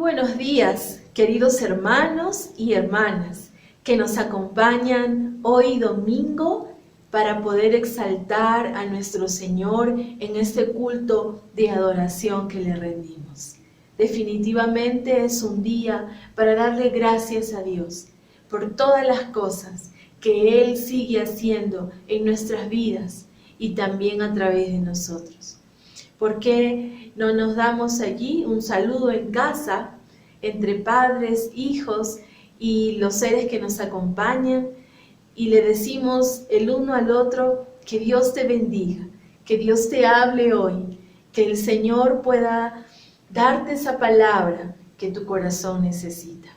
buenos días, queridos hermanos y hermanas que nos acompañan hoy domingo para poder exaltar a nuestro Señor en este culto de adoración que le rendimos. Definitivamente es un día para darle gracias a Dios por todas las cosas que Él sigue haciendo en nuestras vidas y también a través de nosotros. ¿Por qué no nos damos allí un saludo en casa entre padres, hijos y los seres que nos acompañan y le decimos el uno al otro que Dios te bendiga, que Dios te hable hoy, que el Señor pueda darte esa palabra que tu corazón necesita?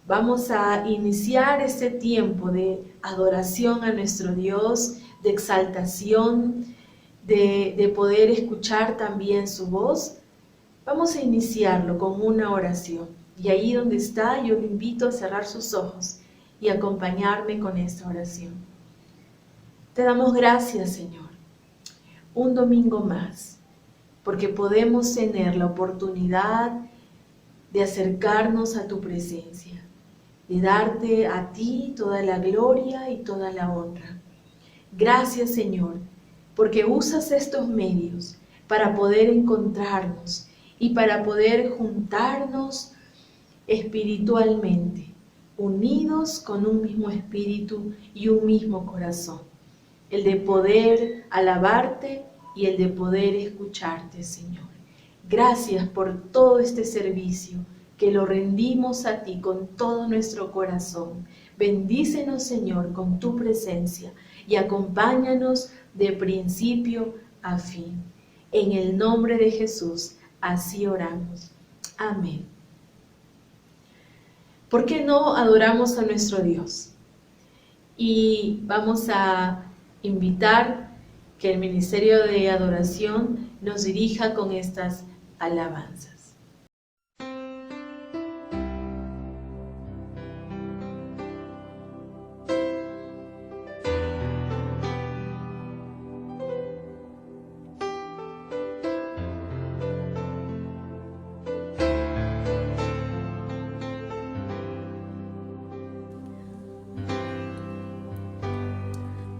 Vamos a iniciar este tiempo de adoración a nuestro Dios, de exaltación, de poder escuchar también su voz. Vamos a iniciarlo con una oración. Y ahí donde está, yo le invito a cerrar sus ojos y acompañarme con esta oración. Te damos gracias, Señor, un domingo más, porque podemos tener la oportunidad de acercarnos a tu presencia, de darte a ti toda la gloria y toda la honra. Gracias, Señor, porque usas estos medios para poder encontrarnos y para poder juntarnos espiritualmente, unidos con un mismo espíritu y un mismo corazón, el de poder alabarte y el de poder escucharte, Señor. Gracias por todo este servicio que lo rendimos a ti con todo nuestro corazón. Bendícenos, Señor, con tu presencia y acompáñanos de principio a fin. En el nombre de Jesús, así oramos. Amén. ¿Por qué no adoramos a nuestro Dios? Y vamos a invitar que el Ministerio de Adoración nos dirija con estas alabanzas.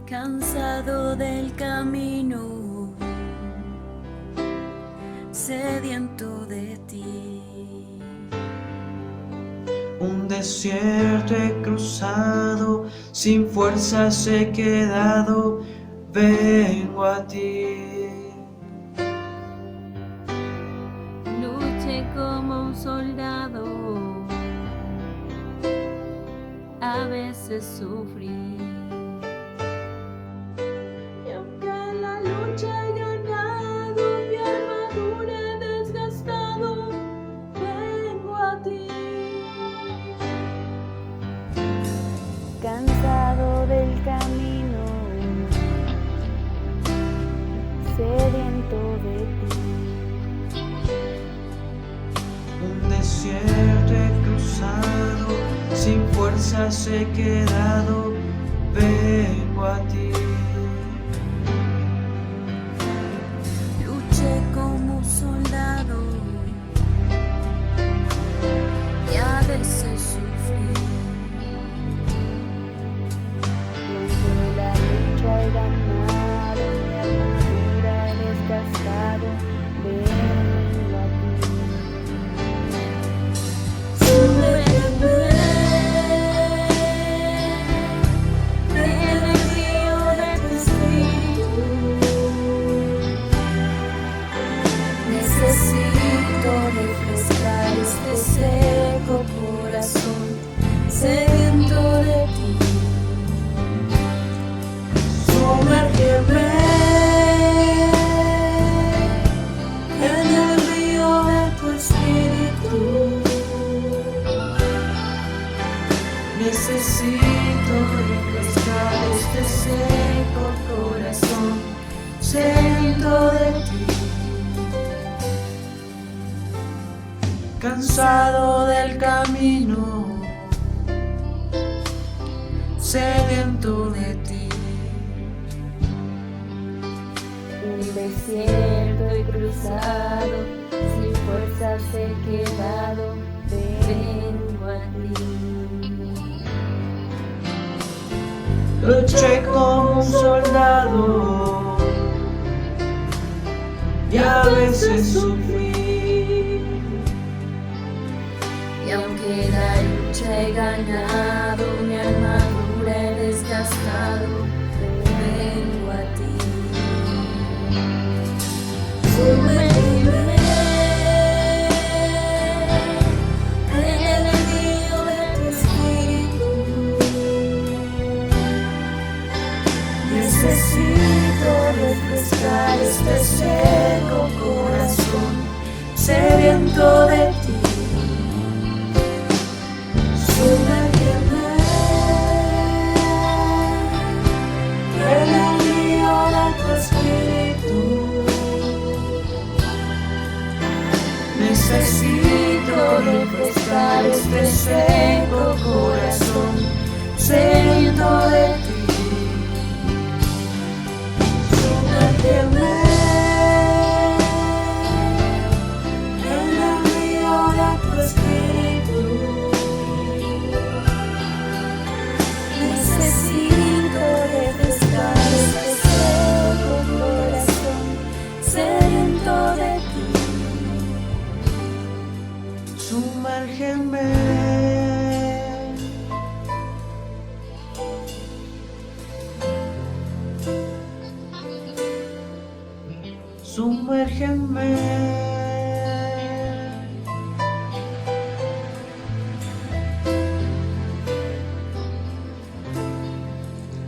Cansado del camino, sediento de ti. Un desierto he cruzado, sin fuerzas he quedado, vengo a ti. Luché como un soldado, a veces sufrí. Cansado del camino, sediento de ti. Un desierto he cruzado, sin fuerzas he quedado, vengo a ti. Luché como un soldado y a veces sufrí. La lucha he ganado, mi armadura he desgastado, vengo a ti. Súbeme en el río de tu espíritu. Necesito refrescar este seco corazón, sediento de ti. Sumérgeme en el río de tu espíritu. Necesito refrescar este seco corazón, sediento de ti. Cansado del camino, sediento de ti. Un desierto he cruzado, sin fuerzas he quedado, vengo a ti. Luché como un soldado y a veces sufrí. Y aunque la lucha he ganado, mi armadura he desgastado, vengo a ti. Sumérgeme en el río de tu espíritu. Necesito refrescar este seco corazón sediento de ti. Sumérgeme en el río de tu espíritu. Necesito refrescar este seco corazón sediento de ti. Sumérgeme en el río de tu espíritu. Necesito refrescar este seco corazón sediento de ti. Sumérgeme. Sumérgeme.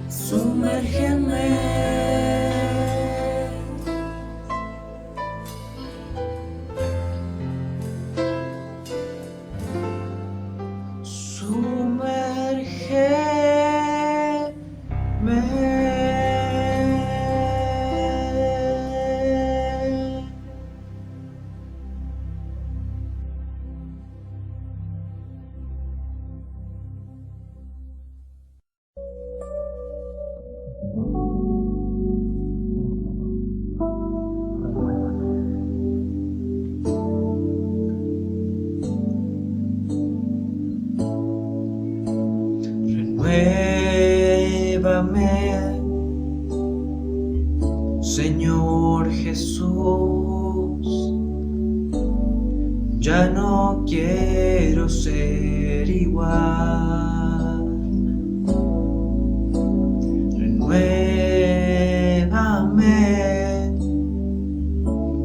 Sumérgeme. Renuévame, Señor Jesús. Ya no quiero ser igual. Renuévame,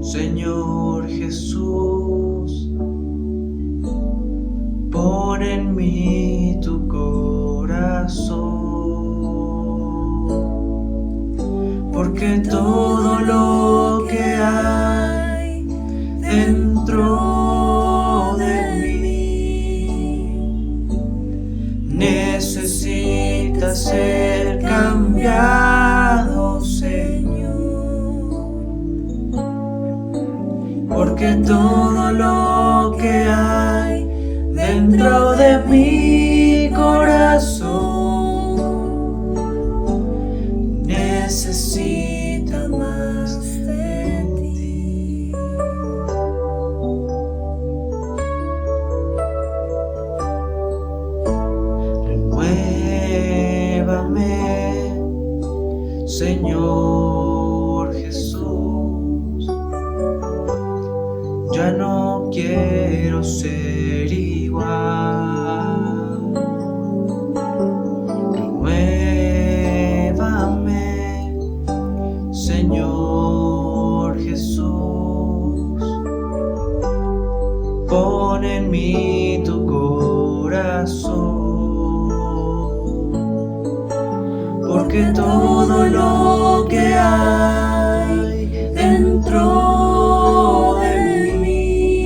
Señor Jesús. Pon en mí tu corazón, porque todo lo que hay dentro de mí necesita ser cambiado, Señor, porque todo lo que hay dentro de mi corazón necesita más de ti. Renuévame, Señor Jesús. Ya no quiero ser igual. Renuévame, Señor Jesús. Pon en mí tu corazón, porque todo lo que hay dentro de mí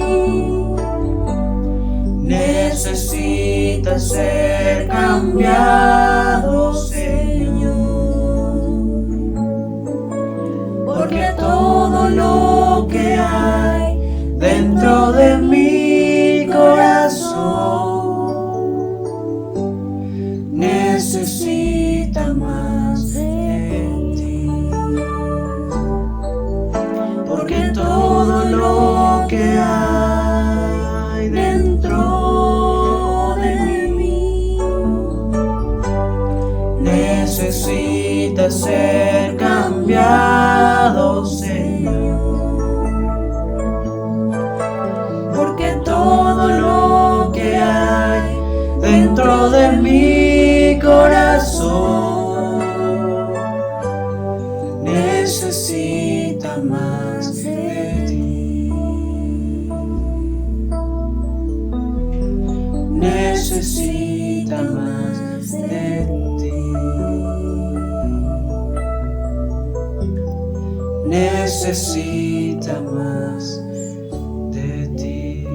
necesita ser cambiado, Señor, porque todo lo que hay dentro de mi corazón necesita más de ti, porque todo lo que hay a ser cambiado, Señor, porque todo lo que hay dentro de mi corazón necesita más de ti, necesita más de ti, necesita más de ti.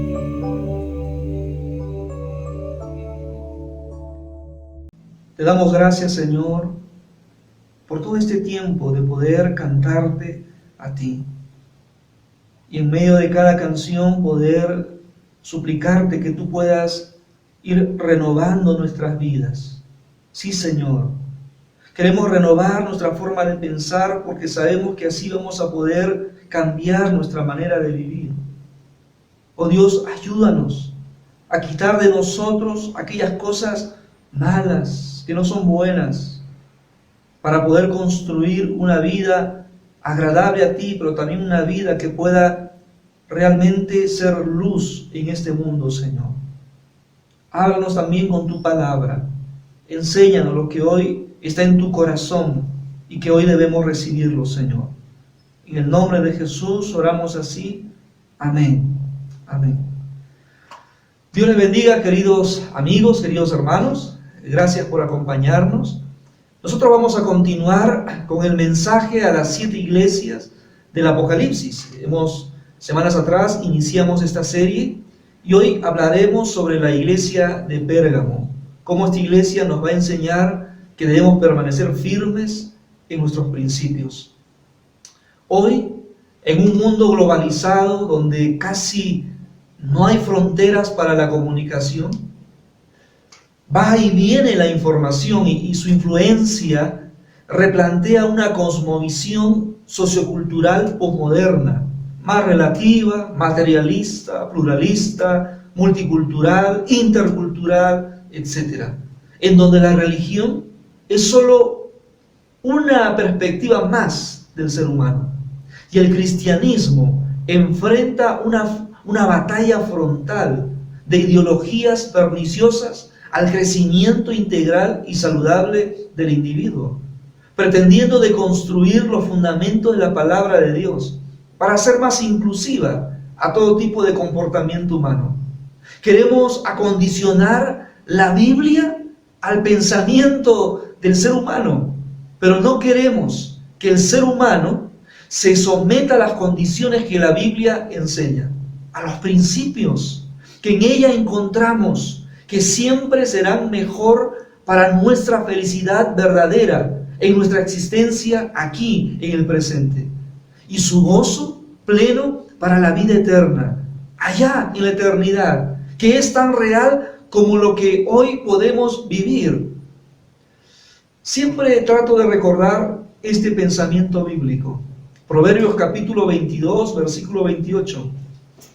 Te damos gracias, Señor, por todo este tiempo de poder cantarte a ti. Y en medio de cada canción poder suplicarte que tú puedas ir renovando nuestras vidas. Sí, Señor. Queremos renovar nuestra forma de pensar porque sabemos que así vamos a poder cambiar nuestra manera de vivir. Oh Dios, ayúdanos a quitar de nosotros aquellas cosas malas que no son buenas, para poder construir una vida agradable a ti, pero también una vida que pueda realmente ser luz en este mundo, Señor. Háblanos también con tu palabra. Enséñanos lo que hoy está en tu corazón y que hoy debemos recibirlo, Señor. En el nombre de Jesús oramos así. Amén. Amén. Dios les bendiga, queridos amigos, queridos hermanos. Gracias por acompañarnos. Nosotros vamos a continuar con el mensaje a las 7 iglesias del Apocalipsis. Semanas atrás iniciamos esta serie y hoy hablaremos sobre la iglesia de Pérgamo. Cómo esta iglesia nos va a enseñar que debemos permanecer firmes en nuestros principios. Hoy, en un mundo globalizado donde casi no hay fronteras para la comunicación, va y viene la información y su influencia replantea una cosmovisión sociocultural posmoderna, más relativa, materialista, pluralista, multicultural, intercultural, etc. En donde la religión es solo una perspectiva más del ser humano. Y el cristianismo enfrenta una batalla frontal de ideologías perniciosas al crecimiento integral y saludable del individuo, pretendiendo deconstruir los fundamentos de la palabra de Dios para hacer más inclusiva a todo tipo de comportamiento humano. Queremos acondicionar la Biblia al pensamiento del ser humano, pero no queremos que el ser humano se someta a las condiciones que la Biblia enseña, a los principios que en ella encontramos, que siempre serán mejor para nuestra felicidad verdadera en nuestra existencia aquí en el presente, y su gozo pleno para la vida eterna, allá en la eternidad, que es tan real como lo que hoy podemos vivir. Siempre trato de recordar este pensamiento bíblico. Proverbios capítulo 22, versículo 28.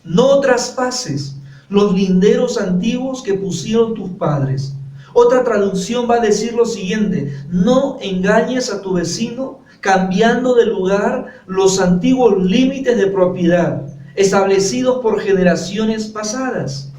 No traspases los linderos antiguos que pusieron tus padres. Otra traducción va a decir lo siguiente: no engañes a tu vecino cambiando de lugar los antiguos límites de propiedad establecidos por generaciones pasadas.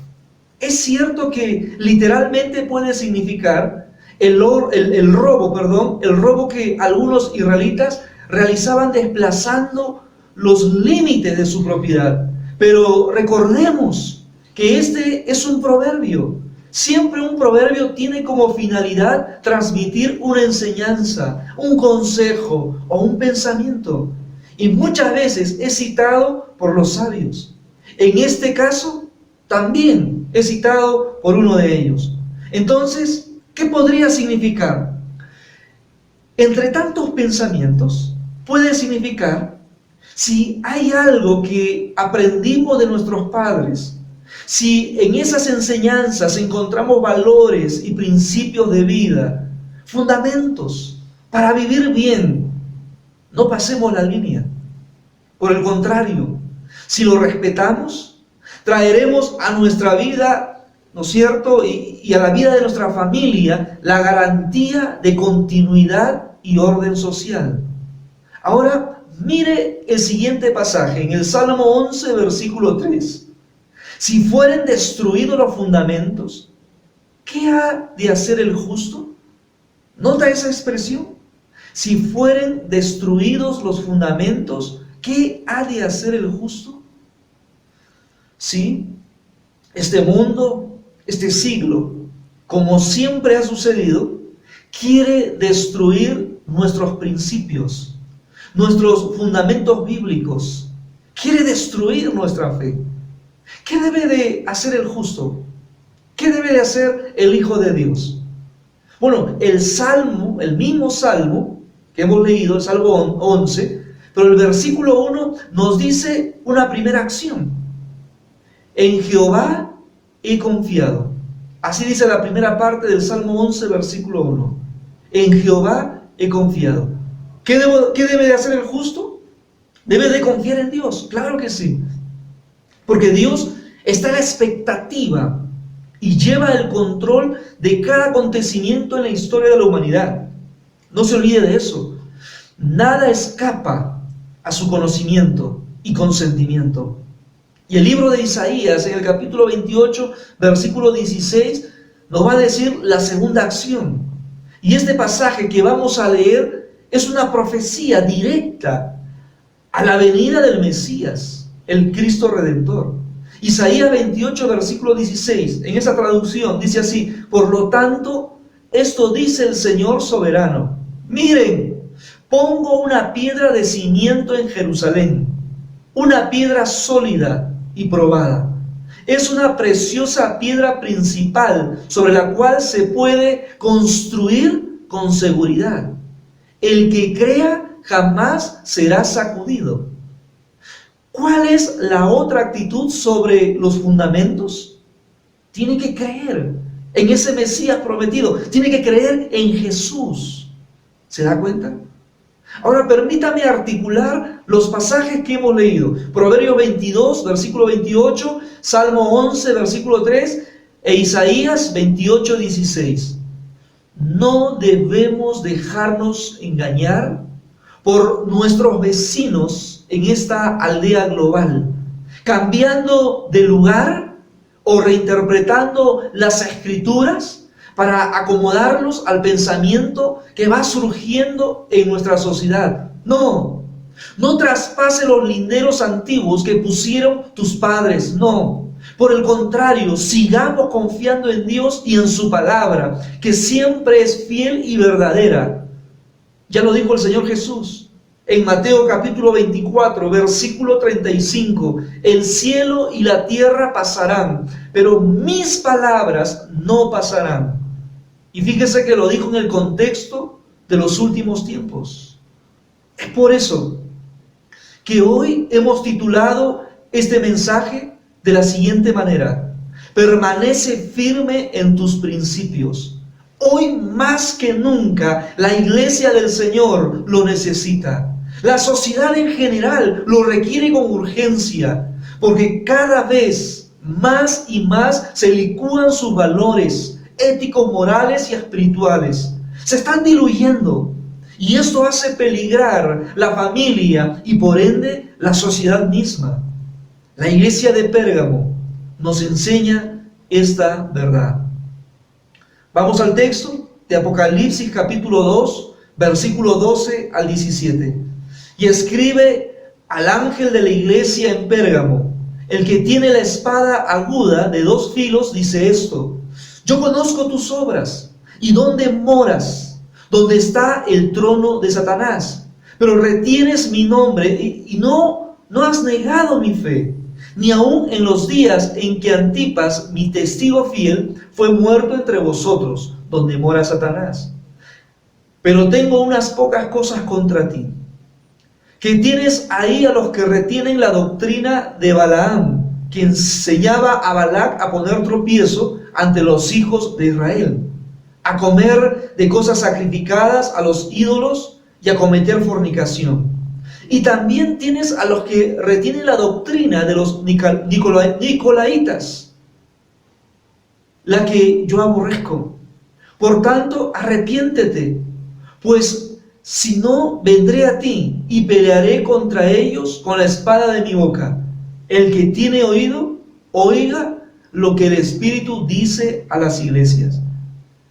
Es cierto que literalmente puede significar el robo que algunos israelitas realizaban desplazando los límites de su propiedad. Pero recordemos que este es un proverbio. Siempre un proverbio tiene como finalidad transmitir una enseñanza, un consejo o un pensamiento. Y muchas veces es citado por los sabios. En este caso, también es citado por uno de ellos. Entonces, ¿qué podría significar? Entre tantos pensamientos, puede significar, si hay algo que aprendimos de nuestros padres, si en esas enseñanzas encontramos valores y principios de vida, fundamentos para vivir bien, no pasemos la línea. Por el contrario, si lo respetamos, traeremos a nuestra vida, ¿no es cierto?, y a la vida de nuestra familia, la garantía de continuidad y orden social. Ahora, mire el siguiente pasaje, en el Salmo 11, versículo 3. Si fueren destruidos los fundamentos, ¿qué ha de hacer el justo? ¿Nota esa expresión? Si fueren destruidos los fundamentos, ¿qué ha de hacer el justo? Sí, este mundo, este siglo, como siempre ha sucedido, quiere destruir nuestros principios, nuestros fundamentos bíblicos, quiere destruir nuestra fe. ¿Qué debe de hacer el justo? ¿Qué debe de hacer el Hijo de Dios? Bueno, el Salmo, el mismo Salmo que hemos leído, el Salmo 11, pero el versículo 1 nos dice una primera acción. En Jehová he confiado. Así dice la primera parte del Salmo 11, versículo 1. En Jehová he confiado. ¿Qué debe de hacer el justo? Debe de confiar en Dios, claro que sí. Porque Dios está en la expectativa y lleva el control de cada acontecimiento en la historia de la humanidad. No se olvide de eso. Nada escapa a su conocimiento y consentimiento. Y el libro de Isaías, en el capítulo 28, versículo 16, nos va a decir la segunda acción. Y este pasaje que vamos a leer es una profecía directa a la venida del Mesías, el Cristo Redentor. Isaías 28, versículo 16, en esa traducción dice así: por lo tanto, esto dice el Señor soberano: miren, pongo una piedra de cimiento en Jerusalén, una piedra sólida y probada. Es una preciosa piedra principal sobre la cual se puede construir con seguridad. El que crea jamás será sacudido. ¿Cuál es la otra actitud sobre los fundamentos? Tiene que creer en ese Mesías prometido. Tiene que creer en Jesús. ¿Se da cuenta? Ahora permítame articular los pasajes que hemos leído. Proverbios 22, versículo 28, Salmo 11, versículo 3 e Isaías 28, 16. No debemos dejarnos engañar por nuestros vecinos en esta aldea global, cambiando de lugar o reinterpretando las escrituras para acomodarlos al pensamiento que va surgiendo en nuestra sociedad. No traspase los linderos antiguos que pusieron tus padres, no. Por el contrario, sigamos confiando en Dios y en su palabra, que siempre es fiel y verdadera. Ya lo dijo el Señor Jesús en Mateo capítulo 24, versículo 35. El cielo y la tierra pasarán, pero mis palabras no pasarán. Y fíjese que lo dijo en el contexto de los últimos tiempos. Es por eso que hoy hemos titulado este mensaje de la siguiente manera: permanece firme en tus principios. Hoy más que nunca la iglesia del Señor lo necesita. La sociedad en general lo requiere con urgencia, porque cada vez más y más se licúan sus valores éticos, morales y espirituales. Se están diluyendo, y esto hace peligrar la familia y por ende la sociedad misma. La iglesia de Pérgamo nos enseña esta verdad. Vamos al texto de Apocalipsis capítulo 2, versículo 12 al 17. Y escribe al ángel de la iglesia en Pérgamo, el que tiene la espada aguda de 2 filos, dice esto: yo conozco tus obras y dónde moras, donde está el trono de Satanás, pero retienes mi nombre y no has negado mi fe, ni aun en los días en que Antipas, mi testigo fiel, fue muerto entre vosotros, donde mora Satanás. Pero tengo unas pocas cosas contra ti, que tienes ahí a los que retienen la doctrina de Balaam, quien enseñaba a Balac a poner tropiezo ante los hijos de Israel, a comer de cosas sacrificadas a los ídolos y a cometer fornicación. Y también tienes a los que retienen la doctrina de los nicolaitas, la que yo aborrezco. Por tanto, arrepiéntete, pues sino vendré a ti y pelearé contra ellos con la espada de mi boca. El que tiene oído, oiga lo que el Espíritu dice a las iglesias.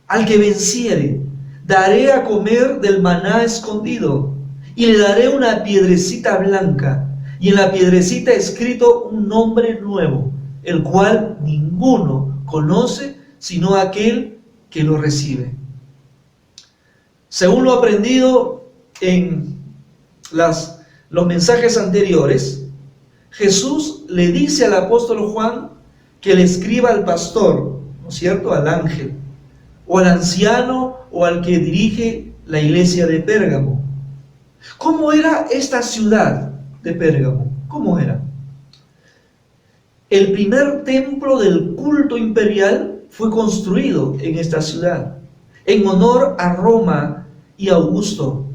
Al que venciere, daré a comer del maná escondido, y le daré una piedrecita blanca, y en la piedrecita escrito un nombre nuevo, el cual ninguno conoce sino aquel que lo recibe. Según lo aprendido en los mensajes anteriores, Jesús le dice al apóstol Juan que le escriba al pastor, ¿no es cierto?, al ángel, o al anciano, o al que dirige la iglesia de Pérgamo. ¿Cómo era esta ciudad de Pérgamo? ¿Cómo era? El primer templo del culto imperial fue construido en esta ciudad, en honor a Roma y Augusto.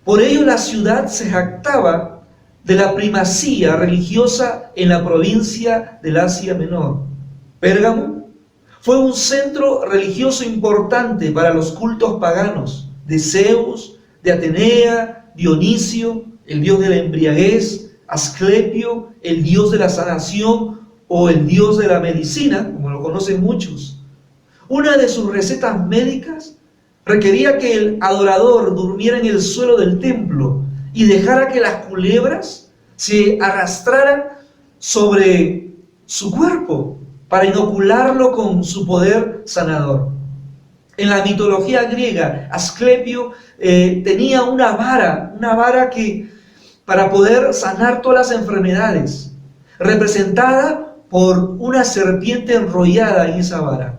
Por ello la ciudad se jactaba de la primacía religiosa en la provincia del Asia Menor. Pérgamo fue un centro religioso importante para los cultos paganos de Zeus, de Atenea, Dionisio, el dios de la embriaguez, Asclepio, el dios de la sanación o el dios de la medicina, como lo conocen muchos. Una de sus recetas médicas requería que el adorador durmiera en el suelo del templo y dejara que las culebras se arrastraran sobre su cuerpo para inocularlo con su poder sanador. En la mitología griega, Asclepio tenía una vara que para poder sanar todas las enfermedades, representada por una serpiente enrollada en esa vara,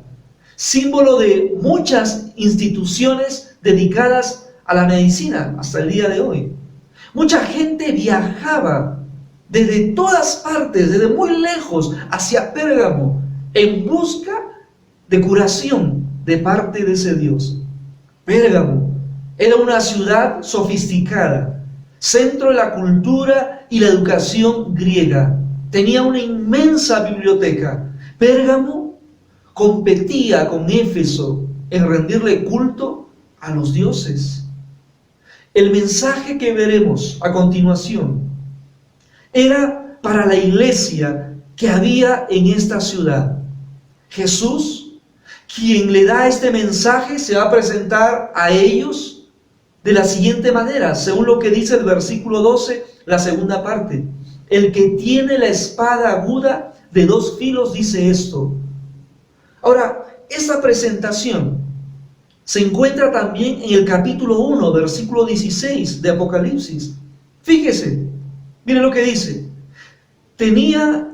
símbolo de muchas instituciones dedicadas a la medicina hasta el día de hoy. Mucha gente viajaba desde todas partes, desde muy lejos, hacia Pérgamo, en busca de curación de parte de ese Dios. Pérgamo era una ciudad sofisticada, centro de la cultura y la educación griega. Tenía una inmensa biblioteca. Pérgamo competía con Éfeso en rendirle culto a los dioses. El mensaje que veremos a continuación era para la iglesia que había en esta ciudad. Jesús, quien le da este mensaje, se va a presentar a ellos de la siguiente manera, según lo que dice el versículo 12, la segunda parte. El que tiene la espada aguda de 2 filos dice esto. Ahora, esta presentación se encuentra también en el capítulo 1, versículo 16 de Apocalipsis. Fíjese, miren lo que dice. Tenía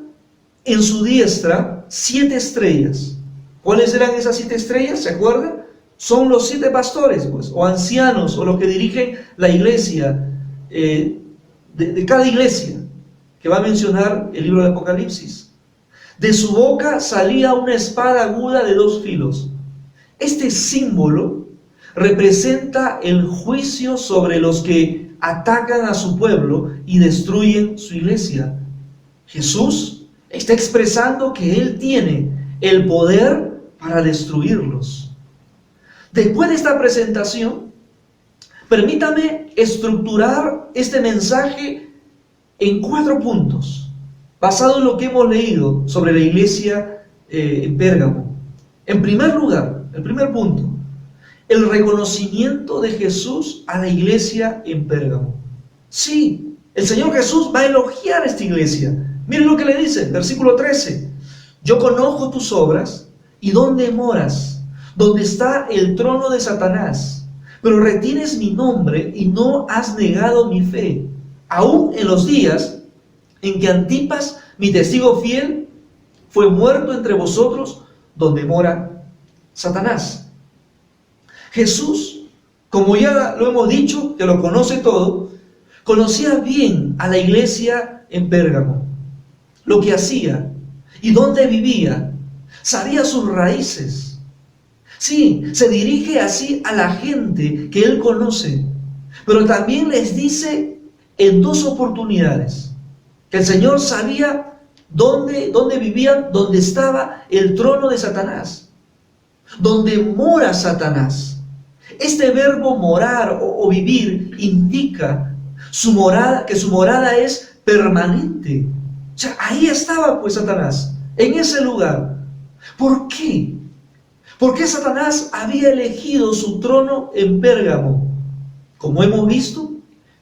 en su diestra 7 estrellas. ¿Cuáles eran esas 7 estrellas? ¿Se acuerdan? Son los 7 pastores, pues, o ancianos, o los que dirigen la iglesia, de cada iglesia, que va a mencionar el libro de Apocalipsis. De su boca salía una espada aguda de 2 filos. Este símbolo representa el juicio sobre los que atacan a su pueblo y destruyen su iglesia. Jesús está expresando que Él tiene el poder para destruirlos. Después de esta presentación, permítame estructurar este mensaje en 4 puntos, basado en lo que hemos leído sobre la iglesia en Pérgamo. En primer lugar, el primer punto, el reconocimiento de Jesús a la iglesia en Pérgamo. Sí, el Señor Jesús va a elogiar a esta iglesia. Miren lo que le dice, versículo 13. Yo conozco tus obras y dónde moras, donde está el trono de Satanás, pero retienes mi nombre y no has negado mi fe, aún en los días en que Antipas, mi testigo fiel, fue muerto entre vosotros, donde mora Satanás. Jesús, como ya lo hemos dicho, que lo conoce todo, conocía bien a la iglesia en Pérgamo, lo que hacía y dónde vivía, sabía sus raíces. Sí, se dirige así a la gente que él conoce, pero también les dice en 2 oportunidades que el Señor sabía dónde vivían, dónde estaba el trono de Satanás, donde mora Satanás. este verbo morar o vivir indica que su morada es permanente. O sea, ahí estaba pues Satanás, en ese lugar. ¿Por qué? Porque Satanás había elegido su trono en Pérgamo. Como hemos visto,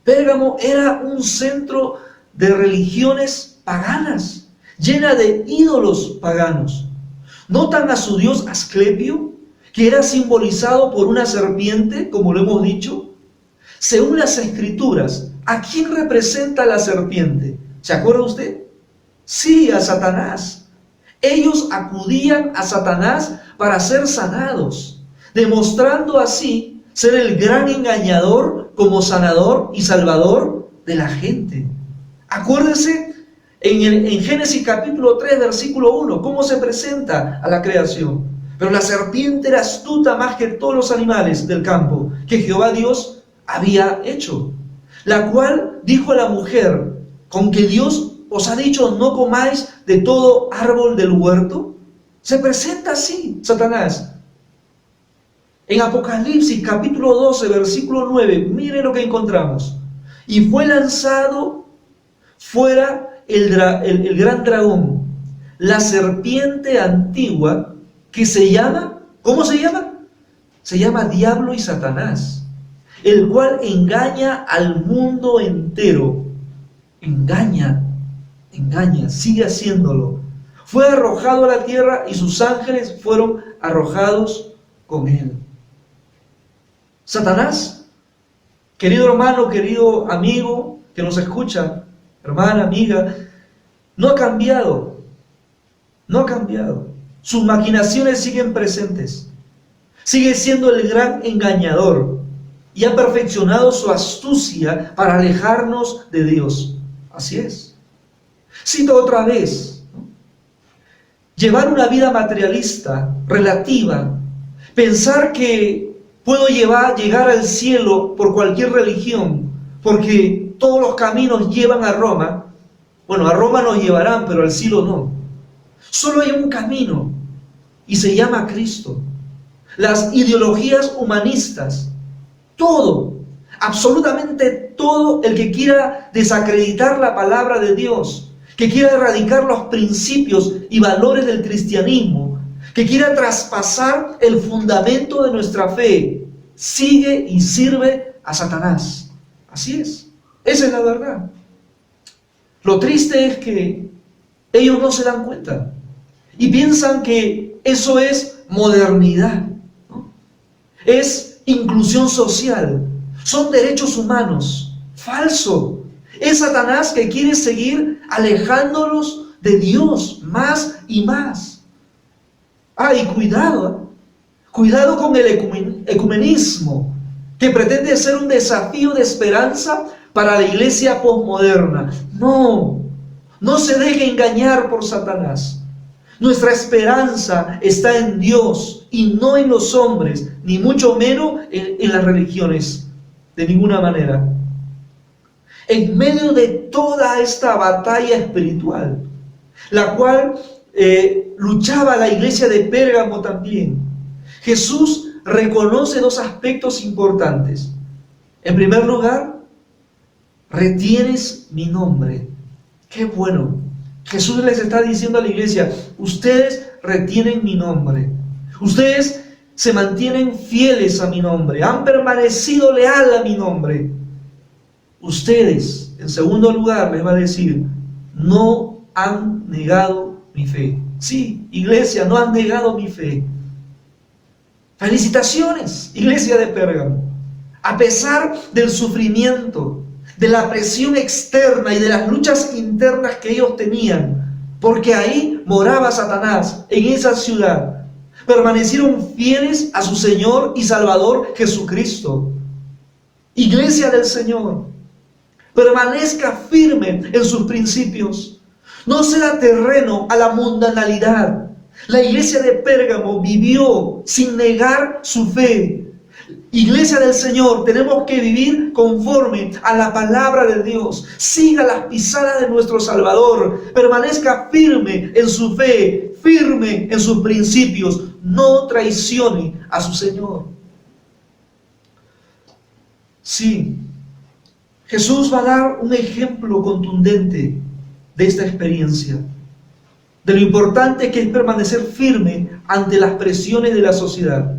Pérgamo era un centro de religiones paganas, llena de ídolos paganos. ¿Notan a su dios Asclepio, que era simbolizado por una serpiente, como lo hemos dicho? Según las Escrituras, ¿a quién representa la serpiente? ¿Se acuerda usted? Sí, a Satanás. Ellos acudían a Satanás para ser sanados, demostrando así ser el gran engañador como sanador y salvador de la gente. Acuérdese en Génesis capítulo 3, versículo 1, cómo se presenta a la creación. Pero la serpiente era astuta más que todos los animales del campo que Jehová Dios había hecho, la cual dijo a la mujer: ¿con que Dios os ha dicho no comáis de todo árbol del huerto? Se presenta así Satanás. En Apocalipsis capítulo 12, versículo 9, mire lo que encontramos. Y fue lanzado fuera el gran dragón, la serpiente antigua, que se llama, ¿cómo se llama? Se llama Diablo y Satanás, el cual engaña al mundo entero. Engaña, sigue haciéndolo. Fue arrojado a la tierra y sus ángeles fueron arrojados con él. Satanás, querido hermano, querido amigo que nos escucha, hermana, amiga, no ha cambiado. No ha cambiado. Sus maquinaciones siguen presentes. Sigue siendo el gran engañador y ha perfeccionado su astucia para alejarnos de Dios. Así es. Cito otra vez, ¿no? Llevar una vida materialista, relativa, pensar que puedo llegar al cielo por cualquier religión, porque todos los caminos llevan a Roma. Bueno, a Roma nos llevarán, pero al cielo no. Solo hay un camino y se llama Cristo. Las ideologías humanistas, todo, absolutamente todo el que quiera desacreditar la palabra de Dios, que quiera erradicar los principios y valores del cristianismo, que quiera traspasar el fundamento de nuestra fe, sigue y sirve a Satanás. Así es, esa es la verdad. Lo triste es que ellos no se dan cuenta y piensan que eso es modernidad, ¿no? Es inclusión social, son derechos humanos. Falso. Es Satanás que quiere seguir alejándolos de Dios más y más. Y cuidado, cuidado con el ecumenismo, que pretende ser un desafío de esperanza para la iglesia posmoderna. No se deje engañar por Satanás. Nuestra esperanza está en Dios y no en los hombres, ni mucho menos en las religiones, de ninguna manera. En medio de toda esta batalla espiritual, la cual luchaba la iglesia de Pérgamo también, Jesús reconoce dos aspectos importantes. En primer lugar, retienes mi nombre. Qué bueno. Jesús les está diciendo a la iglesia: ustedes retienen mi nombre. Ustedes se mantienen fieles a mi nombre. Han permanecido leal a mi nombre. Ustedes, en segundo lugar, les va a decir: no han negado mi fe. Sí, iglesia, no han negado mi fe. Felicitaciones, iglesia de Pérgamo. A pesar del sufrimiento, de la presión externa y de las luchas internas que ellos tenían, porque ahí moraba Satanás, en esa ciudad, permanecieron fieles a su Señor y Salvador Jesucristo. Iglesia del Señor, permanezca firme en sus principios. No sea terreno a la mundanalidad. La iglesia de Pérgamo vivió sin negar su fe. Iglesia del Señor, tenemos que vivir conforme a la palabra de Dios. Siga las pisadas de nuestro Salvador. Permanezca firme en su fe, firme en sus principios. No traicione a su Señor. Sí, Jesús va a dar un ejemplo contundente de esta experiencia, de lo importante que es permanecer firme ante las presiones de la sociedad.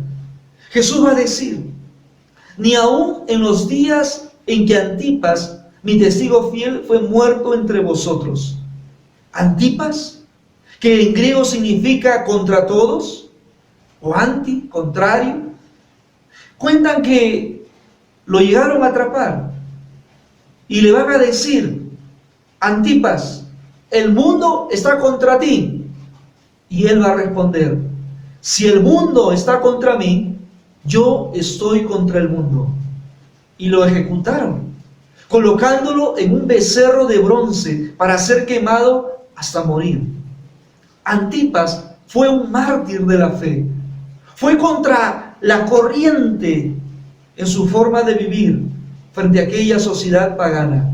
Jesús va a decir: ni aun en los días en que Antipas, mi testigo fiel, fue muerto entre vosotros. Antipas, que en griego significa contra todos, o anti, contrario. Cuentan que lo llegaron a atrapar y le van a decir: Antipas, el mundo está contra ti. Y él va a responder: si el mundo está contra mí, yo estoy contra el mundo. Y lo ejecutaron, colocándolo en un becerro de bronce para ser quemado hasta morir. Antipas fue un mártir de la fe. Fue contra la corriente en su forma de vivir frente a aquella sociedad pagana,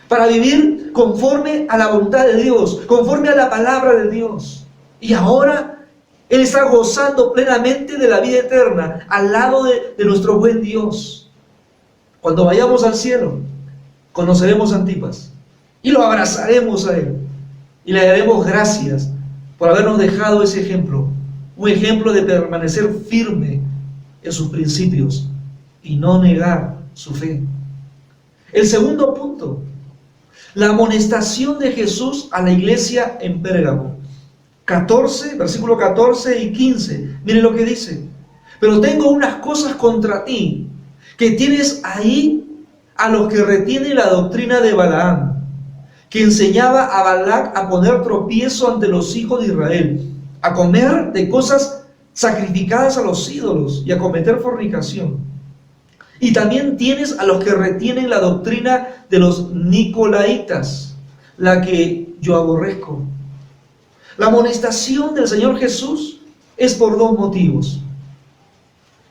para vivir conforme a la voluntad de Dios, conforme a la palabra de Dios. Y ahora él está gozando plenamente de la vida eterna al lado de nuestro buen Dios. Cuando vayamos al cielo, conoceremos a Antipas y lo abrazaremos a él y le daremos gracias por habernos dejado ese ejemplo, un ejemplo de permanecer firme en sus principios y no negar su fe. El segundo punto, la amonestación de Jesús a la iglesia en Pérgamo. 14, versículo 14 y 15. Miren lo que dice: pero tengo unas cosas contra ti, que tienes ahí a los que retienen la doctrina de Balaam, que enseñaba a Balac a poner tropiezo ante los hijos de Israel, a comer de cosas sacrificadas a los ídolos y a cometer fornicación. Y también tienes a los que retienen la doctrina de los nicolaitas, la que yo aborrezco. La amonestación del Señor Jesús es por dos motivos.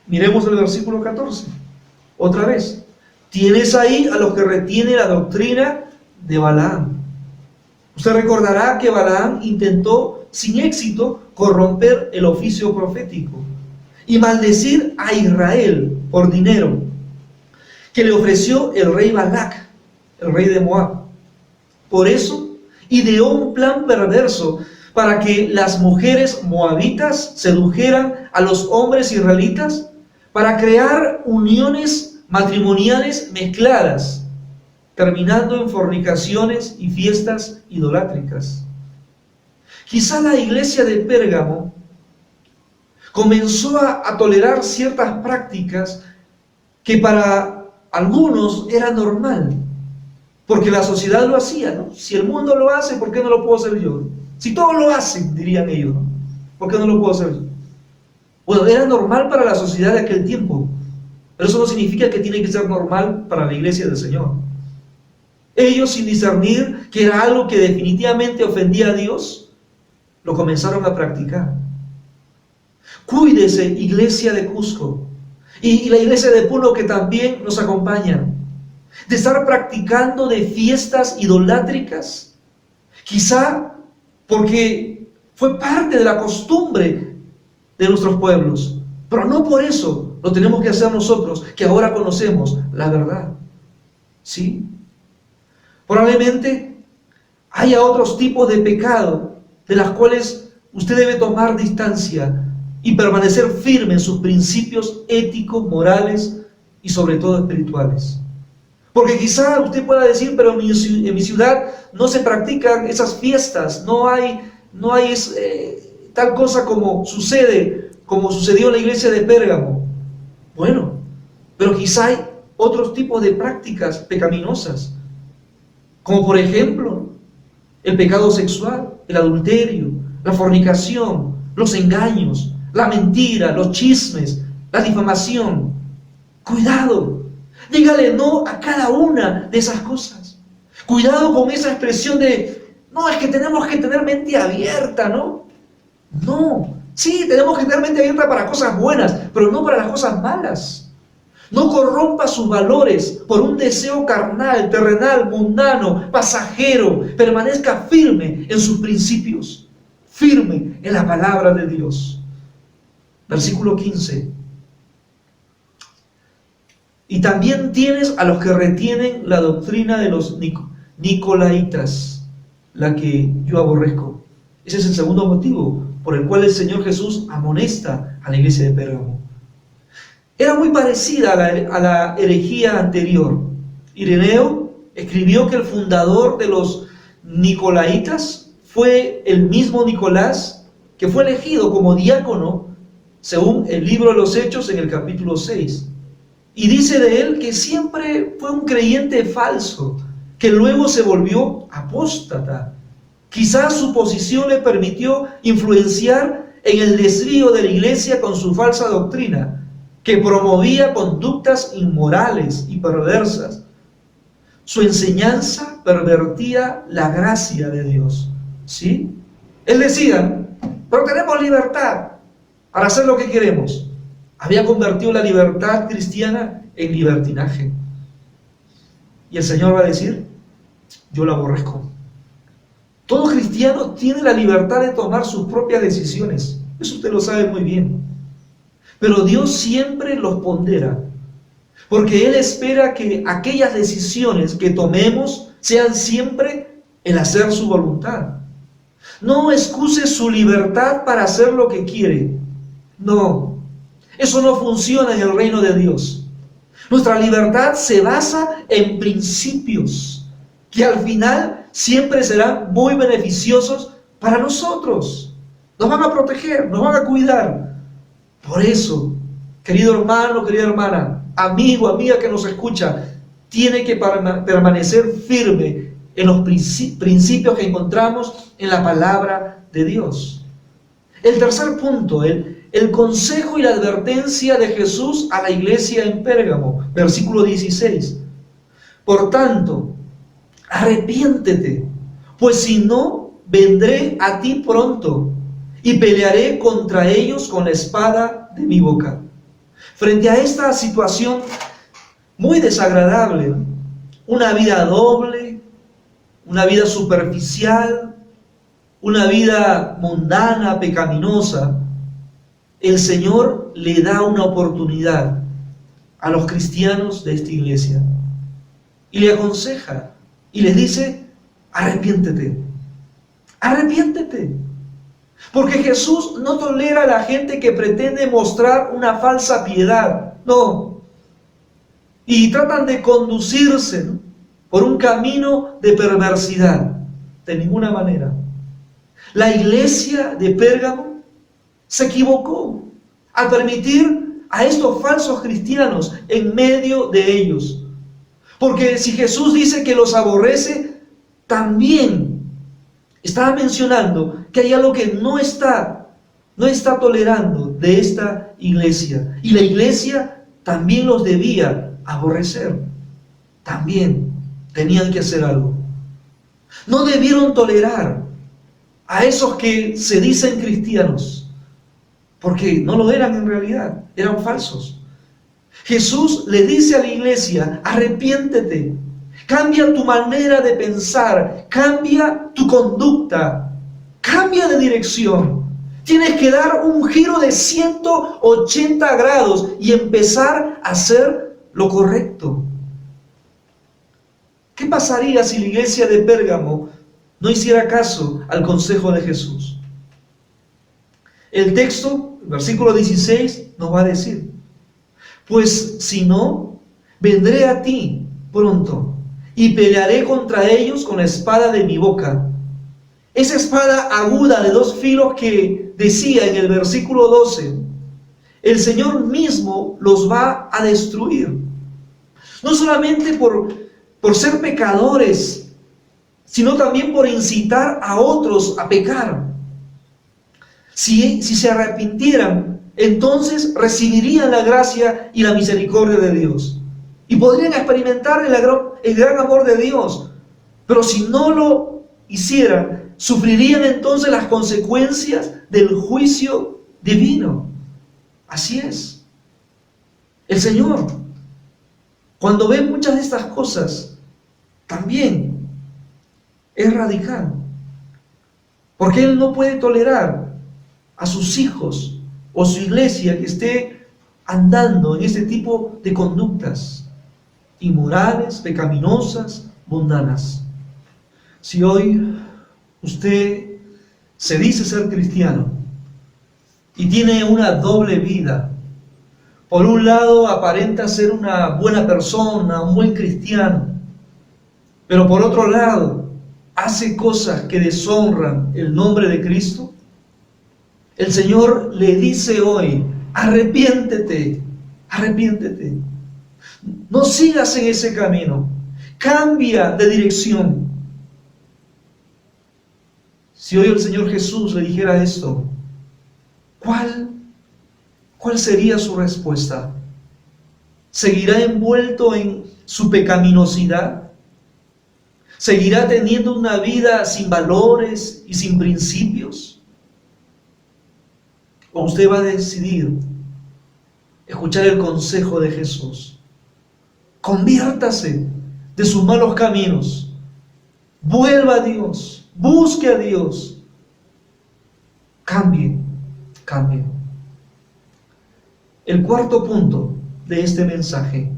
Miremos el versículo 14. Otra vez. Tienes ahí a los que retienen la doctrina de Balaam. Usted recordará que Balaam intentó sin éxito corromper el oficio profético y maldecir a Israel por dinero que le ofreció el rey Balac, el rey de Moab. Por eso ideó un plan perverso para que las mujeres moabitas sedujeran a los hombres israelitas, para crear uniones matrimoniales mezcladas, terminando en fornicaciones y fiestas idolátricas. Quizá la iglesia de Pérgamo comenzó a tolerar ciertas prácticas que para algunos era normal, porque la sociedad lo hacía, ¿no? Si el mundo lo hace, ¿por qué no lo puedo hacer yo? Si todos lo hacen, dirían ellos, ¿no? ¿Por qué no lo puedo hacer yo? Bueno, era normal para la sociedad de aquel tiempo, pero eso no significa que tiene que ser normal para la iglesia del Señor. Ellos, sin discernir que era algo que definitivamente ofendía a Dios, lo comenzaron a practicar. Cuídese, iglesia de Cusco, y la iglesia de Puno, que también nos acompaña, de estar practicando de fiestas idolátricas, quizá porque fue parte de la costumbre de nuestros pueblos, pero no por eso lo tenemos que hacer nosotros, que ahora conocemos la verdad. ¿Sí? Probablemente haya otros tipos de pecado de las cuales usted debe tomar distancia y permanecer firme en sus principios éticos, morales y sobre todo espirituales. Porque quizá usted pueda decir: pero en mi ciudad no se practican esas fiestas, no hay tal cosa como sucedió en la iglesia de Pérgamo. Bueno, pero quizá hay otros tipos de prácticas pecaminosas, como por ejemplo el pecado sexual, el adulterio, la fornicación, los engaños, la mentira, los chismes, la difamación. Cuidado, dígale no a cada una de esas cosas. Cuidado con esa expresión de: no, es que tenemos que tener mente abierta, ¿no? No, sí, tenemos que tener mente abierta para cosas buenas, pero no para las cosas malas. No corrompa sus valores por un deseo carnal, terrenal, mundano, pasajero. Permanezca firme en sus principios, firme en la palabra de Dios. Versículo 15. Y también tienes a los que retienen la doctrina de los nicolaitas, la que yo aborrezco. Ese es el segundo motivo por el cual el Señor Jesús amonesta a la iglesia de Pérgamo. Era muy parecida a la herejía anterior. Ireneo escribió que el fundador de los nicolaitas fue el mismo Nicolás, que fue elegido como diácono según el libro de los Hechos en el capítulo 6. Y dice de él que siempre fue un creyente falso, que luego se volvió apóstata. Quizás su posición le permitió influenciar en el desvío de la iglesia con su falsa doctrina, que promovía conductas inmorales y perversas. Su enseñanza pervertía la gracia de Dios. ¿Sí? Él decía, pero tenemos libertad para hacer lo que queremos. Había convertido la libertad cristiana en libertinaje. Y el Señor va a decir, yo la aborrezco. Todo cristiano tiene la libertad de tomar sus propias decisiones. Eso usted lo sabe muy bien. Pero Dios siempre los pondera, porque Él espera que aquellas decisiones que tomemos sean siempre el hacer su voluntad. No excuse su libertad para hacer lo que quiere. No, eso no funciona en el reino de Dios. Nuestra libertad se basa en principios que al final siempre serán muy beneficiosos para nosotros. Nos van a proteger, nos van a cuidar. Por eso, querido hermano, querida hermana, amigo, amiga que nos escucha, tiene que permanecer firme en los principios que encontramos en la palabra de Dios. El tercer punto, el consejo y la advertencia de Jesús a la iglesia en Pérgamo, versículo 16. Por tanto, arrepiéntete, pues si no, vendré a ti pronto y pelearé contra ellos con la espada de mi boca. Frente a esta situación muy desagradable, una vida doble, una vida superficial, una vida mundana, pecaminosa, el Señor le da una oportunidad a los cristianos de esta iglesia y le aconseja y les dice, arrepiéntete, arrepiéntete. Porque Jesús no tolera a la gente que pretende mostrar una falsa piedad, no. Y tratan de conducirse, ¿no?, por un camino de perversidad, de ninguna manera. La iglesia de Pérgamo se equivocó al permitir a estos falsos cristianos en medio de ellos. Porque si Jesús dice que los aborrece, también estaba mencionando que hay algo que no está tolerando de esta iglesia. Y la iglesia también los debía aborrecer. También tenían que hacer algo. No debieron tolerar a esos que se dicen cristianos, porque no lo eran en realidad, eran falsos. Jesús le dice a la iglesia, arrepiéntete, cambia tu manera de pensar, cambia tu conducta, cambia de dirección. Tienes que dar un giro de 180 grados y empezar a hacer lo correcto. ¿Qué pasaría si la iglesia de Pérgamo no hiciera caso al consejo de Jesús? El texto, versículo 16, nos va a decir, pues si no, vendré a ti pronto y pelearé contra ellos con la espada de mi boca. Esa espada aguda de dos filos que decía en el versículo 12, el Señor mismo los va a destruir. No solamente por ser pecadores, sino también por incitar a otros a pecar. Si se arrepintieran, entonces recibirían la gracia y la misericordia de Dios y podrían experimentar el gran amor de Dios. Pero si no lo hicieran, sufrirían entonces las consecuencias del juicio divino. Así es. El Señor, cuando ve muchas de estas cosas, también es radical, porque Él no puede tolerar a sus hijos o su iglesia que esté andando en este tipo de conductas inmorales, pecaminosas, mundanas. Si hoy usted se dice ser cristiano y tiene una doble vida, por un lado aparenta ser una buena persona, un buen cristiano, pero por otro lado hace cosas que deshonran el nombre de Cristo, el Señor le dice hoy: arrepiéntete, arrepiéntete. No sigas en ese camino, cambia de dirección. Si hoy el Señor Jesús le dijera esto, ¿cuál sería su respuesta? ¿Seguirá envuelto en su pecaminosidad? ¿Seguirá teniendo una vida sin valores y sin principios? ¿O usted va a decidir escuchar el consejo de Jesús? Conviértase de sus malos caminos, vuelva a Dios, busque a Dios, cambie. El cuarto punto de este mensaje: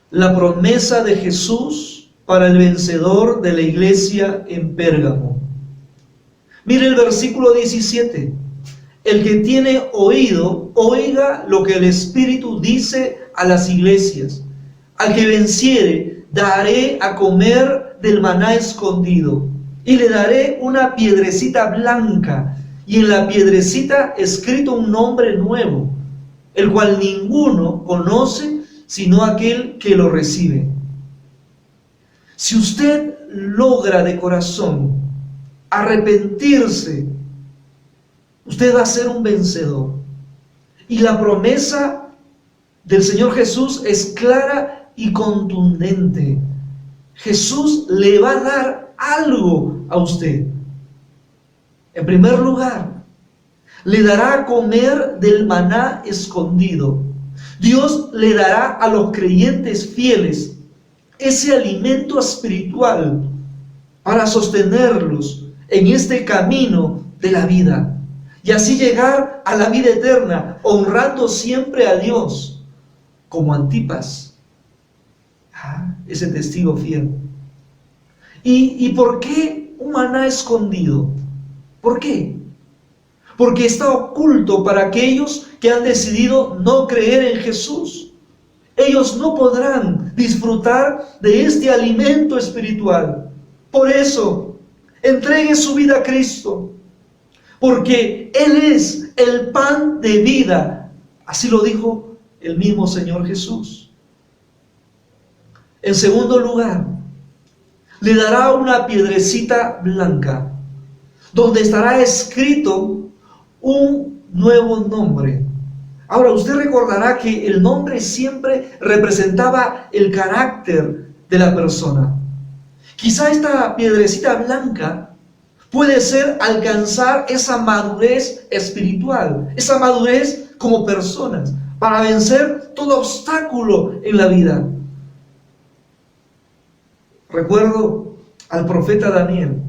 la promesa de Jesús para el vencedor de la iglesia en Pérgamo. Mire el versículo 17. El que tiene oído, oiga lo que el Espíritu dice a las iglesias. Al que venciere, daré a comer del maná escondido, y le daré una piedrecita blanca, y en la piedrecita escrito un nombre nuevo, el cual ninguno conoce sino aquel que lo recibe. Si usted logra de corazón arrepentirse, usted va a ser un vencedor. Y la promesa del Señor Jesús es clara y contundente. Jesús le va a dar algo a usted. En primer lugar, le dará a comer del maná escondido. Dios le dará a los creyentes fieles ese alimento espiritual para sostenerlos en este camino de la vida y así llegar a la vida eterna, honrando siempre a Dios, como Antipas, ese testigo fiel. ¿Y por qué un maná escondido? ¿Por qué? Porque está oculto para aquellos que han decidido no creer en Jesús. Ellos no podrán disfrutar de este alimento espiritual. Por eso, entregue su vida a Cristo, porque Él es el pan de vida. Así lo dijo el mismo Señor Jesús. En segundo lugar, le dará una piedrecita blanca, donde estará escrito un nuevo nombre. Ahora, usted recordará que el nombre siempre representaba el carácter de la persona. Quizá esta piedrecita blanca puede ser alcanzar esa madurez espiritual, esa madurez como personas, para vencer todo obstáculo en la vida. Recuerdo al profeta Daniel.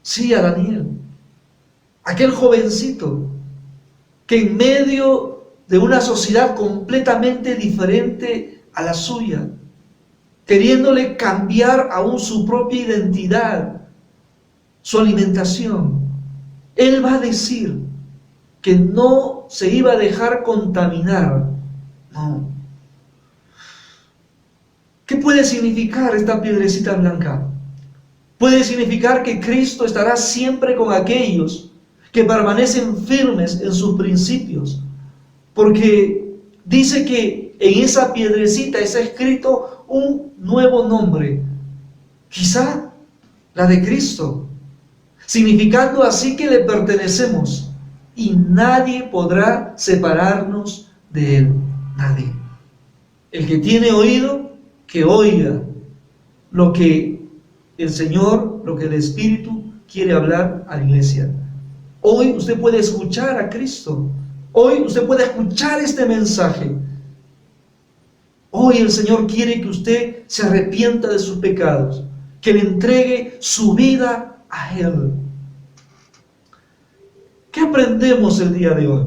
Sí, a Daniel. Aquel jovencito que en medio de una sociedad completamente diferente a la suya, queriéndole cambiar aún su propia identidad, su alimentación, él va a decir que no se iba a dejar contaminar. No. ¿Qué puede significar esta piedrecita blanca? Puede significar que Cristo estará siempre con aquellos que permanecen firmes en sus principios, porque dice que en esa piedrecita está escrito un nuevo nombre, quizá la de Cristo, significando así que le pertenecemos y nadie podrá separarnos de Él, nadie. El que tiene oído, que oiga lo que el Señor, lo que el Espíritu quiere hablar a la iglesia. Hoy usted puede escuchar a Cristo. Hoy usted puede escuchar este mensaje. Hoy el Señor quiere que usted se arrepienta de sus pecados, que le entregue su vida a Él. ¿Qué aprendemos el día de hoy?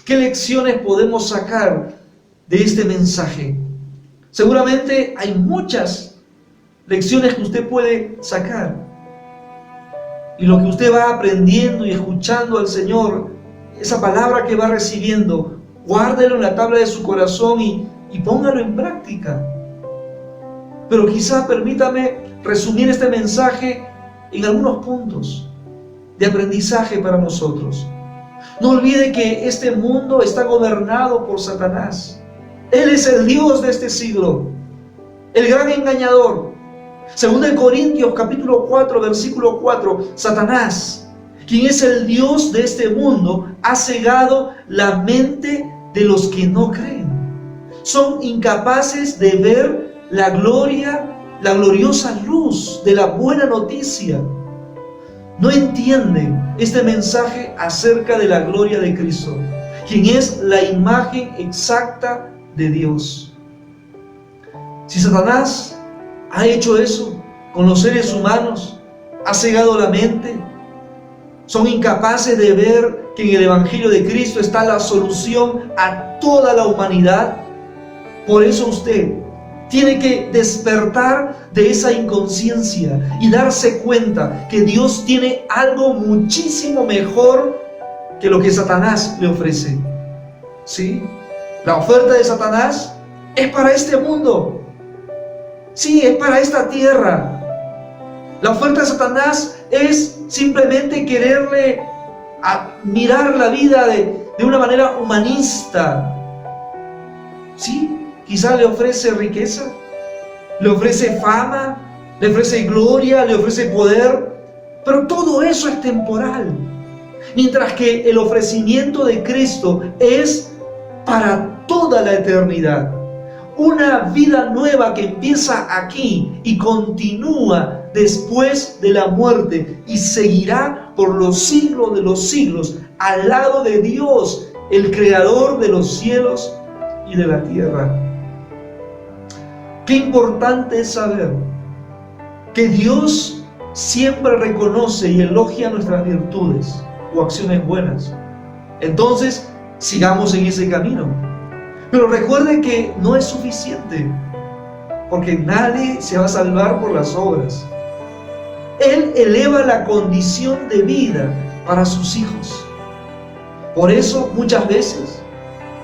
¿Qué lecciones podemos sacar de este mensaje? Seguramente hay muchas lecciones que usted puede sacar. Y lo que usted va aprendiendo y escuchando al Señor, esa palabra que va recibiendo, guárdelo en la tabla de su corazón y póngalo en práctica. Pero quizá permítame resumir este mensaje en algunos puntos de aprendizaje para nosotros. No olvide que este mundo está gobernado por Satanás. Él es el Dios de este siglo, el gran engañador. Según de Corintios capítulo 4, versículo 4, Satanás, quien es el Dios de este mundo, ha cegado la mente de los que no creen. Son incapaces de ver la gloria, la gloriosa luz de la buena noticia. No entienden este mensaje acerca de la gloria de Cristo, quien es la imagen exacta de Dios. Si Satanás ha hecho eso con los seres humanos, ha cegado la mente, son incapaces de ver que en el Evangelio de Cristo está la solución a toda la humanidad. Por eso usted tiene que despertar de esa inconsciencia y darse cuenta que Dios tiene algo muchísimo mejor que lo que Satanás le ofrece. ¿Sí? La oferta de Satanás es para este mundo. Sí, es para esta tierra. La oferta de Satanás es simplemente quererle mirar la vida de una manera humanista. ¿Sí? Quizá le ofrece riqueza, le ofrece fama, le ofrece gloria, le ofrece poder, pero todo eso es temporal. Mientras que el ofrecimiento de Cristo es para toda la eternidad. Una vida nueva que empieza aquí y continúa después de la muerte y seguirá por los siglos de los siglos al lado de Dios, el creador de los cielos y de la tierra. Qué importante es saber que Dios siempre reconoce y elogia nuestras virtudes o acciones buenas. Entonces, sigamos en ese camino. Pero recuerde que no es suficiente, porque nadie se va a salvar por las obras. Él eleva la condición de vida para sus hijos. Por eso, muchas veces,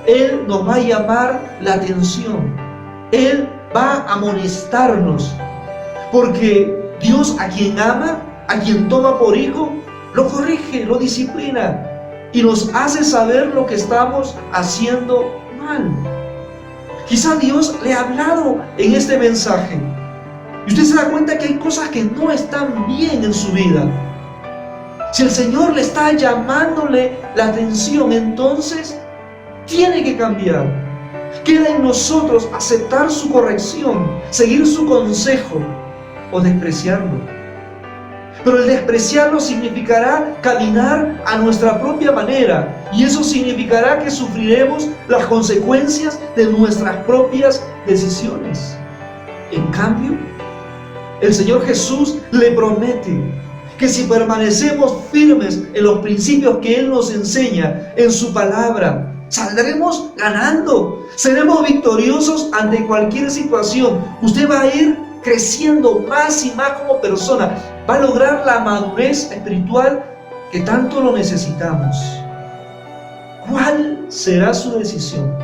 Él nos va a llamar la atención. Él va a amonestarnos, porque Dios, a quien ama, a quien toma por hijo, lo corrige, lo disciplina y nos hace saber lo que estamos haciendo mal. Quizá Dios le ha hablado en este mensaje y usted se da cuenta que hay cosas que no están bien en su vida. Si el Señor le está llamándole la atención, entonces tiene que cambiar. Queda en nosotros aceptar su corrección, seguir su consejo o despreciarlo. Pero el despreciarlo significará caminar a nuestra propia manera, y eso significará que sufriremos las consecuencias de nuestras propias decisiones. En cambio, el Señor Jesús le promete que si permanecemos firmes en los principios que Él nos enseña en su palabra, saldremos ganando, seremos victoriosos ante cualquier situación. Usted va a ir creciendo más y más como persona, va a lograr la madurez espiritual que tanto lo necesitamos. ¿Cuál será su decisión?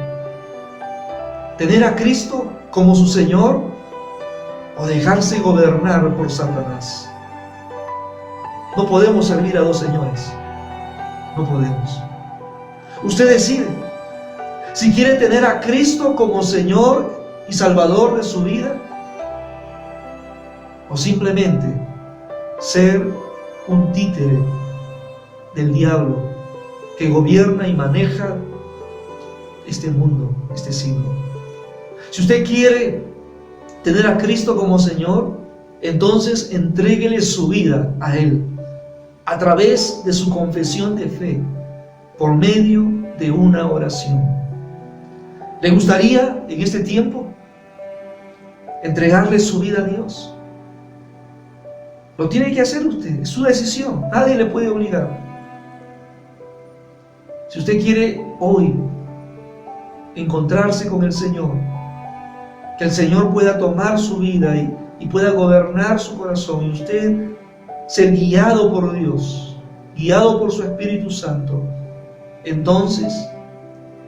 ¿Tener a Cristo como su Señor o dejarse gobernar por Satanás? No podemos servir a dos señores, no podemos. Usted decide si quiere tener a Cristo como Señor y Salvador de su vida, o simplemente ser un títere del diablo que gobierna y maneja este mundo, este siglo. Si usted quiere tener a Cristo como Señor, entonces entréguele su vida a Él a través de su confesión de fe, por medio de una oración. ¿Le gustaría en este tiempo entregarle su vida a Dios? Lo tiene que hacer usted, es su decisión, nadie le puede obligar. Si usted quiere hoy encontrarse con el Señor, que el Señor pueda tomar su vida y pueda gobernar su corazón, y usted ser guiado por Dios, guiado por su Espíritu Santo, entonces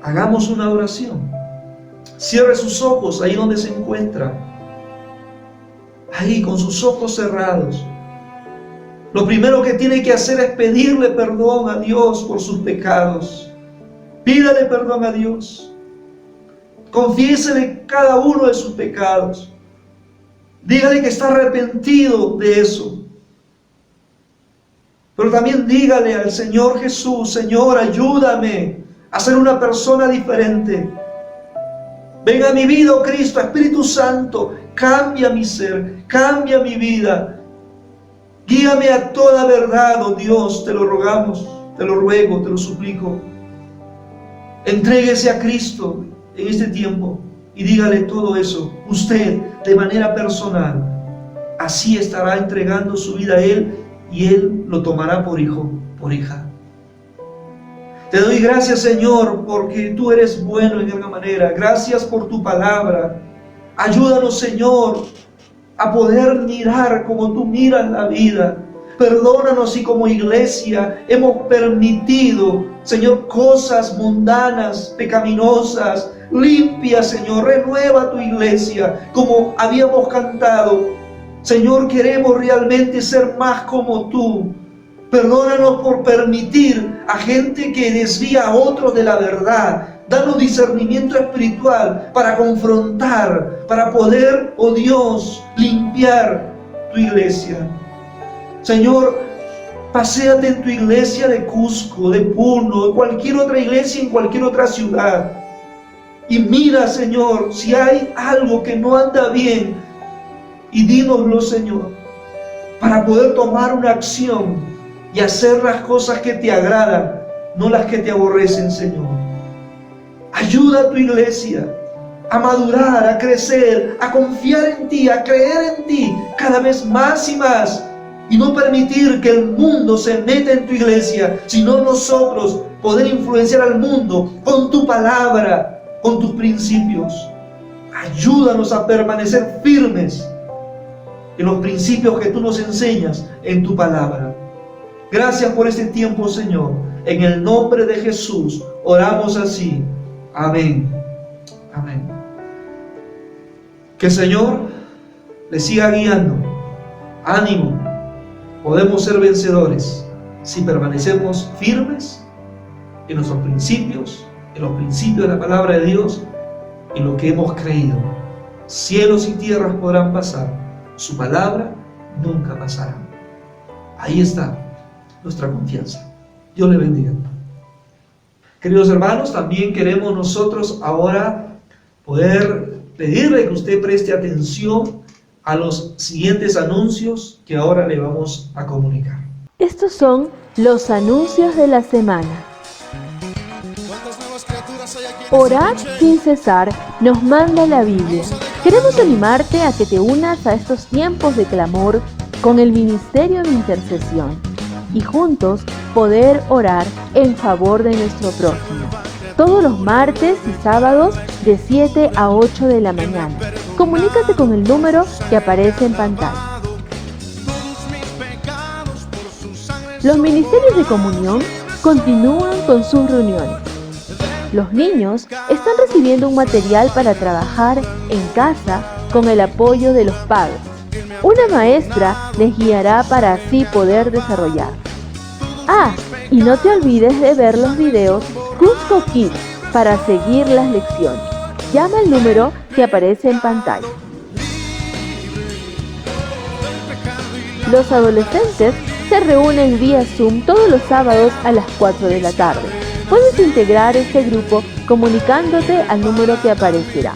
hagamos una oración. Cierre sus ojos ahí donde se encuentra, ahí con sus ojos cerrados. Lo primero que tiene que hacer es pedirle perdón a Dios por sus pecados. Pídale perdón a Dios. Confiésele cada uno de sus pecados. Dígale que está arrepentido de eso. Pero también dígale al Señor Jesús: Señor, ayúdame a ser una persona diferente. Venga a mi vida, oh Cristo, Espíritu Santo, cambia mi ser, cambia mi vida. Guíame a toda verdad, oh Dios, te lo rogamos, te lo ruego, te lo suplico. Entréguese a Cristo en este tiempo y dígale todo eso. Usted, de manera personal, así estará entregando su vida a Él y Él lo tomará por hijo, por hija. Te doy gracias, Señor, porque tú eres bueno en alguna manera. Gracias por tu palabra. Ayúdanos, Señor, a poder mirar como tú miras la vida. Perdónanos si como iglesia hemos permitido, Señor, cosas mundanas, pecaminosas. Limpia, Señor, renueva tu iglesia como habíamos cantado. Señor, queremos realmente ser más como tú. Perdónanos por permitir a gente que desvía a otros de la verdad. Danos discernimiento espiritual para confrontar, para poder, oh Dios, limpiar tu iglesia. Señor, paséate en tu iglesia de Cusco, de Puno, de cualquier otra iglesia, en cualquier otra ciudad. Y mira, Señor, si hay algo que no anda bien, y dínoslo, Señor, para poder tomar una acción y hacer las cosas que te agradan, no las que te aborrecen, Señor. Ayuda a tu iglesia a madurar, a crecer, a confiar en ti, a creer en ti cada vez más y más, y no permitir que el mundo se meta en tu iglesia, sino nosotros poder influenciar al mundo con tu palabra, con tus principios. Ayúdanos a permanecer firmes en los principios que tú nos enseñas en tu palabra. Gracias por este tiempo, Señor. En el nombre de Jesús oramos así. Amén. Amén. Que el Señor le siga guiando. Ánimo. Podemos ser vencedores si permanecemos firmes en nuestros principios, en los principios de la palabra de Dios, en lo que hemos creído. Cielos y tierras podrán pasar, su palabra nunca pasará. Ahí está nuestra confianza. Dios le bendiga. Queridos hermanos, también queremos nosotros ahora poder pedirle que usted preste atención a los siguientes anuncios que ahora le vamos a comunicar. Estos son los anuncios de la semana. Orar sin cesar nos manda la Biblia. Queremos animarte a que te unas a estos tiempos de clamor con el ministerio de intercesión y juntos poder orar en favor de nuestro prójimo. Todos los martes y sábados de 7 a 8 de la mañana. Comunícate con el número que aparece en pantalla. Los ministerios de comunión continúan con sus reuniones. Los niños están recibiendo un material para trabajar en casa con el apoyo de los padres. Una maestra les guiará para así poder desarrollar. Y no te olvides de ver los videos Cusco Kids para seguir las lecciones. Llama al número que aparece en pantalla. Los adolescentes se reúnen vía Zoom todos los sábados a las 4 de la tarde. Puedes integrar este grupo comunicándote al número que aparecerá.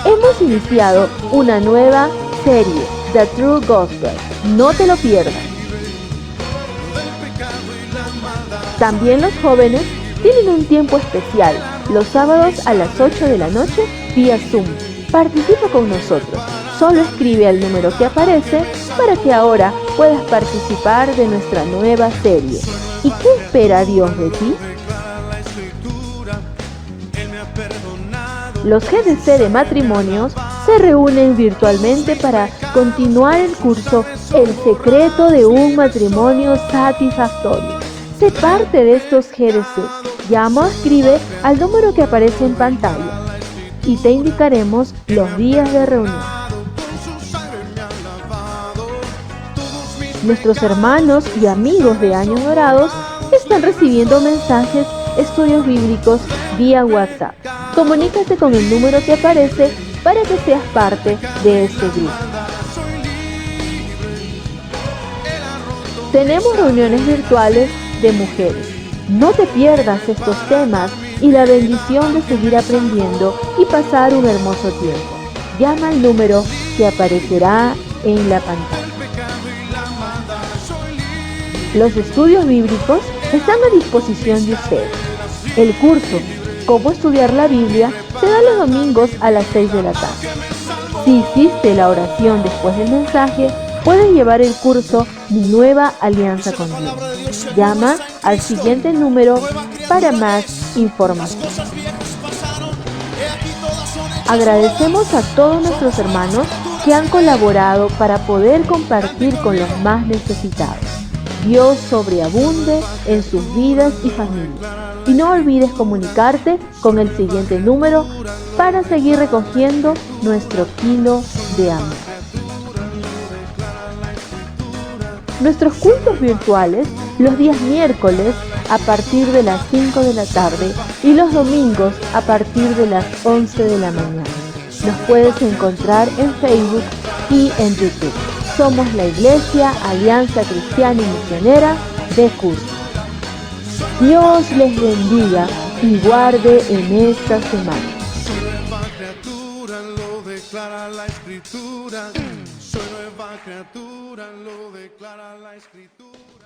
Hemos iniciado una nueva serie, The True Gospel. No te lo pierdas. También los jóvenes tienen un tiempo especial, los sábados a las 8 de la noche vía Zoom. Participa con nosotros. Solo escribe al número que aparece para que ahora puedas participar de nuestra nueva serie. ¿Y qué espera Dios de ti? Los GDC de matrimonios se reúnen virtualmente para continuar el curso El secreto de un matrimonio satisfactorio. Sé parte de estos GDC. Llama o escribe al número que aparece en pantalla y te indicaremos los días de reunión. Nuestros hermanos y amigos de Años Dorados están recibiendo mensajes, estudios bíblicos vía WhatsApp. Comunícate con el número que aparece para que seas parte de este grupo. Tenemos reuniones virtuales de mujeres. No te pierdas estos temas y la bendición de seguir aprendiendo y pasar un hermoso tiempo. Llama al número que aparecerá en la pantalla. Los estudios bíblicos están a disposición de ustedes. El curso Cómo estudiar la Biblia se da los domingos a las 6 de la tarde. Si hiciste la oración después del mensaje, puedes llevar el curso Mi Nueva Alianza con Dios. Llama al siguiente número para más información. Agradecemos a todos nuestros hermanos que han colaborado para poder compartir con los más necesitados. Dios sobreabunde en sus vidas y familias. Y no olvides comunicarte con el siguiente número para seguir recogiendo nuestro kilo de amor. Nuestros cultos virtuales los días miércoles a partir de las 5 de la tarde y los domingos a partir de las 11 de la mañana. Nos puedes encontrar en Facebook y en YouTube. Somos la Iglesia Alianza Cristiana y Misionera de Cusco. Dios les bendiga y guarde en esta semana. Soy nueva criatura, lo declara la Escritura. Soy nueva criatura, lo declara la Escritura.